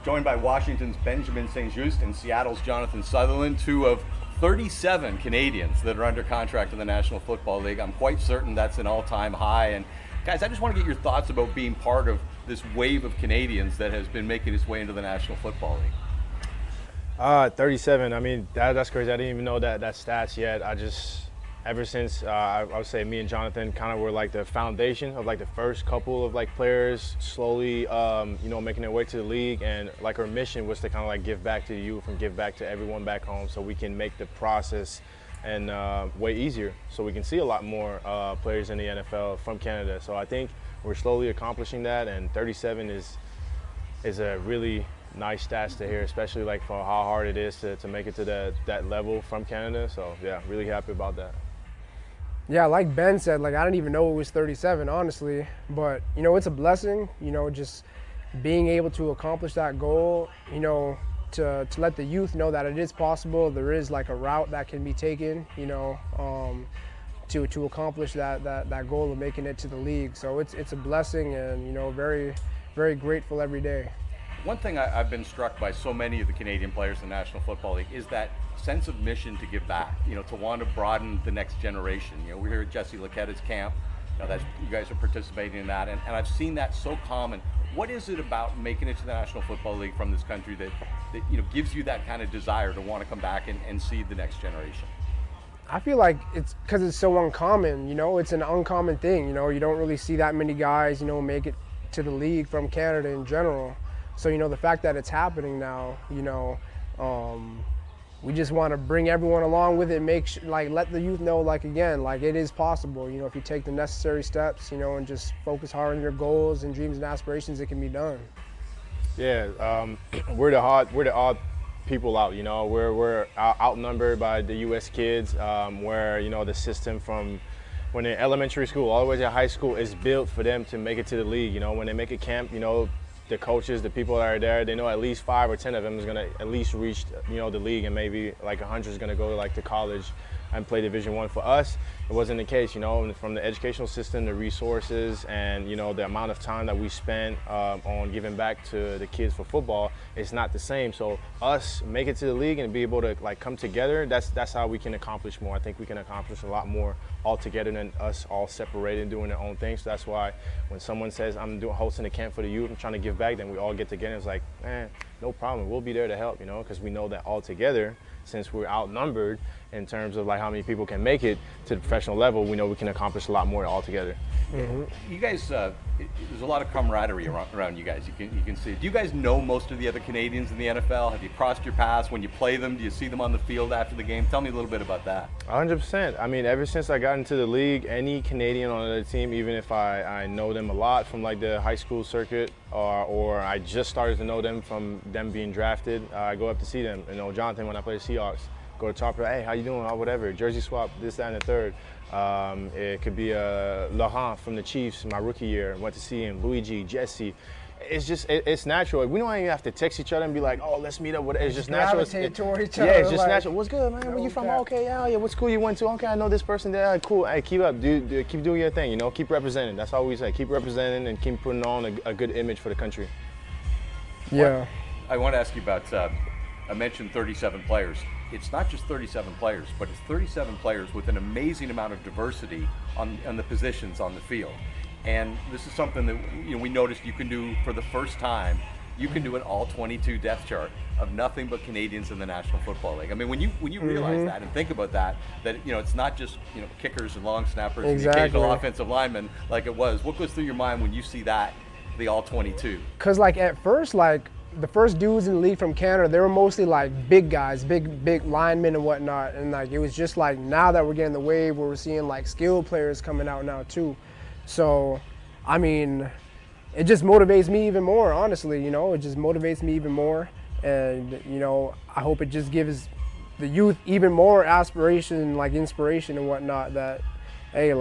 joined by Washington's Benjamin St-Juste and Seattle's Jonathan Sutherland, two of 37 Canadians that are under contract in the National Football League. I'm quite certain that's an all-time high. And guys, I just want to get your thoughts about being part of this wave of Canadians that has been making its way into the National Football League. 37. I mean, that's crazy. I didn't even know that stats yet. Ever since I would say me and Jonathan kind of were like the foundation of like the first couple of like players slowly, making their way to the league, and like our mission was to kind of like give back to the youth and give back to everyone back home, so we can make the process and way easier, so we can see a lot more players in the NFL from Canada. So I think we're slowly accomplishing that, and 37 is a really nice stats to hear, especially like for how hard it is to make it to that level from Canada. So yeah, really happy about that. Yeah, like Ben said, like I didn't even know it was 37, honestly. But, it's a blessing, just being able to accomplish that goal, to let the youth know that it is possible. There is like a route that can be taken, to accomplish that goal of making it to the league. So it's a blessing, and, very, very grateful every day. One thing I've been struck by so many of the Canadian players in the National Football League is that sense of mission to give back, to want to broaden the next generation. We're here at Jesse Laquetta's camp. You guys are participating in that, and I've seen that so common. What is it about making it to the National Football League from this country that gives you that kind of desire to want to come back and see the next generation? I feel like it's because it's so uncommon, it's an uncommon thing, you don't really see that many guys, make it to the league from Canada in general. So, the fact that it's happening now, we just want to bring everyone along with it, let the youth know, again, it is possible, if you take the necessary steps, and just focus hard on your goals and dreams and aspirations, it can be done. Yeah, we're the odd people out, we're outnumbered by the U.S. kids, where, the system from when they're elementary school all the way to high school is built for them to make it to the league. When they make a camp, the coaches, the people that are there, they know at least 5 or 10 of them is going to at least reach, the league, and maybe like 100 is going to go to college and play Division I. For us, it wasn't the case, from the educational system, the resources, and, the amount of time that we spent on giving back to the kids for football, it's not the same. So us make it to the league and be able to come together, that's how we can accomplish more. I think we can accomplish a lot more all together than us all separated doing their own thing. So that's why when someone says I'm hosting a camp for the youth, I'm trying to give back, then we all get together. It's like, no problem, we'll be there to help, because we know that all together, since we're outnumbered in terms of how many people can make it to the professional level, we know we can accomplish a lot more all together. Mm-hmm. You guys, there's a lot of camaraderie around you guys. You can see it. Do you guys know most of the other Canadians in the NFL? Have you crossed your paths when you play them? Do you see them on the field after the game? Tell me a little bit about that. 100%. I mean, ever since I got into the league, any Canadian on the team, even if I know them a lot from the high school circuit, or I just started to know them from them being drafted, I go up to see them. Jonathan, when I play the Seahawks, go to talk to her, hey, how you doing, or whatever, jersey swap, this, that, and the third. It could be Laurent from the Chiefs, my rookie year, went to see him, Luigi, Jesse. It's just, it's natural. We don't even have to text each other and be like, oh, let's meet up. It's just natural. Toward each other. Yeah, it's just natural. What's good, man? Where you from? Okay, yeah. What school you went to? Okay, I know this person there. Cool. Hey, keep up. Keep doing your thing. Keep representing. That's all we say. Keep representing and keep putting on a good image for the country. Yeah. I want to ask you about, I mentioned 37 players. It's not just 37 players, but it's 37 players with an amazing amount of diversity on the positions on the field. And this is something that we noticed you can do for the first time. You can do an all-22 depth chart of nothing but Canadians in the National Football League. I mean, when you realize that and think about that it's not just kickers and long snappers and the occasional offensive linemen like it was. What goes through your mind when you see that, the all-22? Because at first, the first dudes in the league from Canada, they were mostly big guys, big linemen and whatnot. And it was just now that we're getting the wave where we're seeing skilled players coming out now too. So, I mean, it just motivates me even more, honestly, it just motivates me even more. And, I hope it just gives the youth even more aspiration, inspiration and whatnot, that, hey,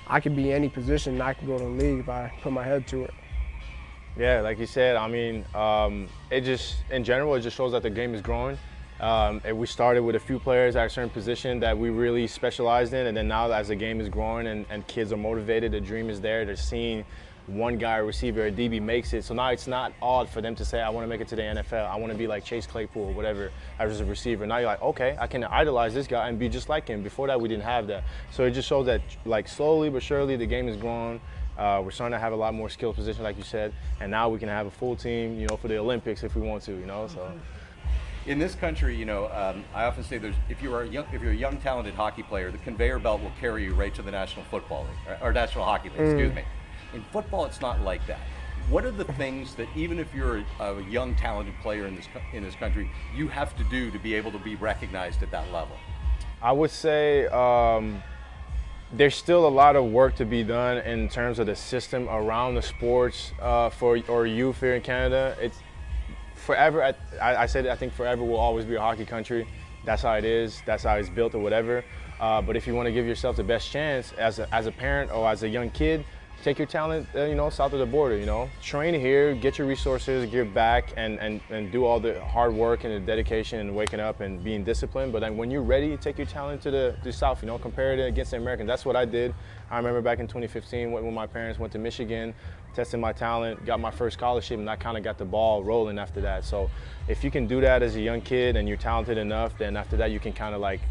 I could be in any position and I could go to the league if I put my head to it. Yeah, like you said, I mean, in general, it just shows that the game is growing. And we started with a few players at a certain position that we really specialized in, and then now as the game is growing and kids are motivated, the dream is there, they're seeing one guy, a receiver, a DB makes it. So now it's not odd for them to say, I want to make it to the NFL. I want to be like Chase Claypool or whatever as a receiver. Now you're like, okay, I can idolize this guy and be just like him. Before that, we didn't have that. So it just shows that like slowly but surely the game is growing. We're starting to have a lot more skill position, like you said, and now we can have a full team, you know, for the Olympics if we want to, you know. So. In this country, you know, I often say if you're a young, talented hockey player, the conveyor belt will carry you right to the National Football League or National Hockey League. Excuse me. In football, it's not like that. What are the things that even if you're a young, talented player in this country, you have to do to be able to be recognized at that level? I would say there's still a lot of work to be done in terms of the system around the sports for our youth here in Canada. It's forever. I said I think forever will always be a hockey country. That's how it is. That's how it's built or whatever. But if you want to give yourself the best chance as a parent or as a young kid, take your talent, you know, south of the border, you know. Train here, get your resources, give back, and do all the hard work and the dedication and waking up and being disciplined. But then when you're ready, take your talent to the south, you know, compare it against the Americans. That's what I did. I remember back in 2015 when my parents went to Michigan, tested my talent, got my first scholarship, and I kind of got the ball rolling after that. So if you can do that as a young kid and you're talented enough, then after that you can kind of like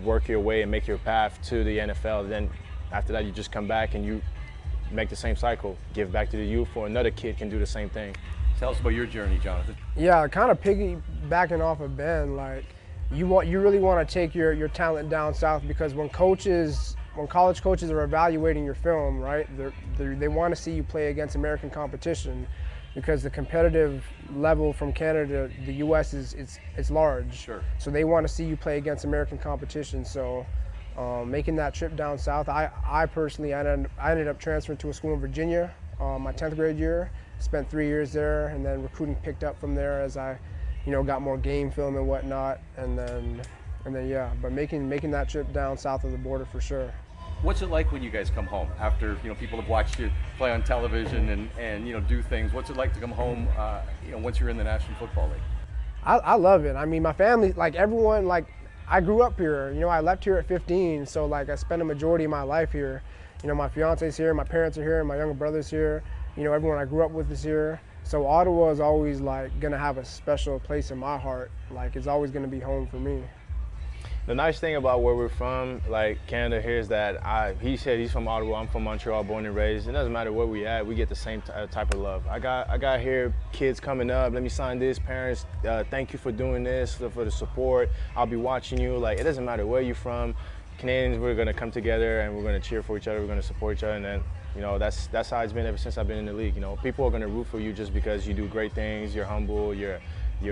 work your way and make your path to the NFL. Then after that you just come back and you make the same cycle, give back to the youth, or another kid can do the same thing. Tell us about your journey, Jonathan. Yeah, kind of piggybacking off of Ben, like you really want to take your talent down south, because when college coaches are evaluating your film, right, they want to see you play against American competition, because the competitive level from Canada to the U.S. it's large. Sure. So they want to see you play against American competition. So making that trip down south, I personally ended up transferring to a school in Virginia my 10th grade year. Spent 3 years there, and then recruiting picked up from there as I, you know, got more game film and whatnot, and then yeah. But making that trip down south of the border for sure. What's it like when you guys come home after, you know, people have watched you play on television and you know, do things? What's it like to come home, you know, once you're in the National Football League? I love it. I mean, my family, like everyone, like I grew up here. You know, I left here at 15, so like I spent a majority of my life here. You know, my fiance's here, my parents are here, my younger brother's here. You know, everyone I grew up with is here. So Ottawa is always like gonna have a special place in my heart. Like it's always gonna be home for me. The nice thing about where we're from, like Canada here, is that he said he's from Ottawa, I'm from Montreal, born and raised. It doesn't matter where we at, we get the same type of love. I got here kids coming up, let me sign this, parents, thank you for doing this, for the support, I'll be watching you. Like, it doesn't matter where you're from. Canadians, we're gonna come together and we're gonna cheer for each other, we're gonna support each other, and then, you know, that's how it's been ever since I've been in the league. You know, people are gonna root for you just because you do great things, you're humble, you're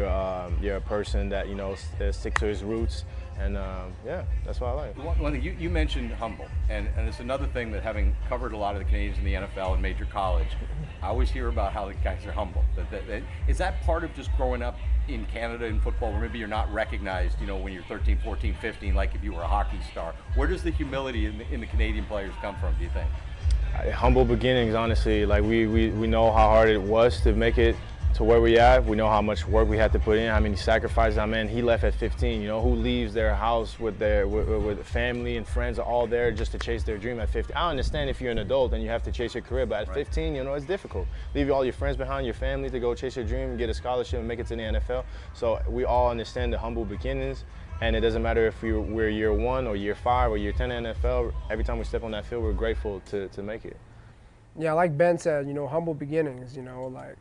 a person that, you know, sticks to his roots. And yeah, that's what I like. One thing, you mentioned humble, and it's another thing that, having covered a lot of the Canadians in the NFL and major college, I always hear about how the guys are humble. Is that part of just growing up in Canada in football, where maybe you're not recognized, you know, when you're 13, 14, 15, like if you were a hockey star? Where does the humility in the Canadian players come from, do you think? Humble beginnings, honestly. Like we know how hard it was to make it to where we at. We know how much work we had to put in, how many sacrifices. I mean, he left at 15. You know, who leaves their house with family and friends all there just to chase their dream at 15? I understand if you're an adult and you have to chase your career, but at 15, you know, it's difficult. Leave all your friends behind, your family, to go chase your dream and get a scholarship and make it to the NFL. So we all understand the humble beginnings, and it doesn't matter if we're year 1 or year 5 or year 10 in the NFL. Every time we step on that field, we're grateful to make it. Yeah, like Ben said, you know, humble beginnings. You know, like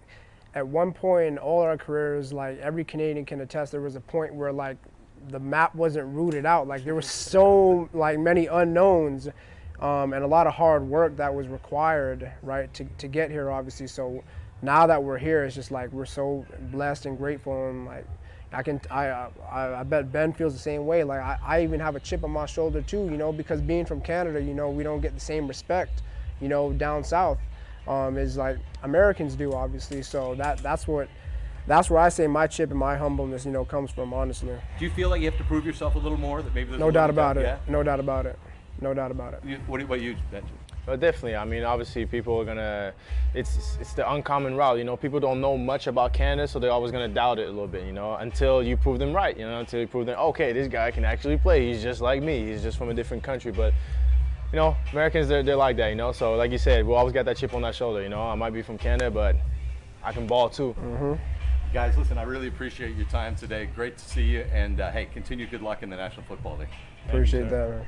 at one point in all our careers, like every Canadian can attest, there was a point where like the map wasn't rooted out. Like there were so like many unknowns, and a lot of hard work that was required, right, to get here, obviously. So now that we're here, it's just like we're so blessed and grateful, and like I bet Ben feels the same way. Like I even have a chip on my shoulder too, you know, because being from Canada, you know, we don't get the same respect, you know, down south. Is like Americans do, obviously. So that's where I say my chip and my humbleness, you know, comes from, honestly. Do you feel like you have to prove yourself a little more? That maybe there's no doubt about it. Yeah? No doubt about it. No doubt about it. What about you, Benjamin? Well, definitely. I mean, obviously, people are gonna. It's the uncommon route. You know, people don't know much about Canada, so they're always gonna doubt it a little bit. You know, until you prove them right. You know, until you prove them, okay, this guy can actually play. He's just like me. He's just from a different country, but you know, Americans, they're like that, you know. So like you said, we'll always got that chip on that shoulder, you know. I might be from Canada, but I can ball too. Guys, listen, I really appreciate your time today. Great to see you, and hey, continue good luck in the National Football League. Appreciate that, man.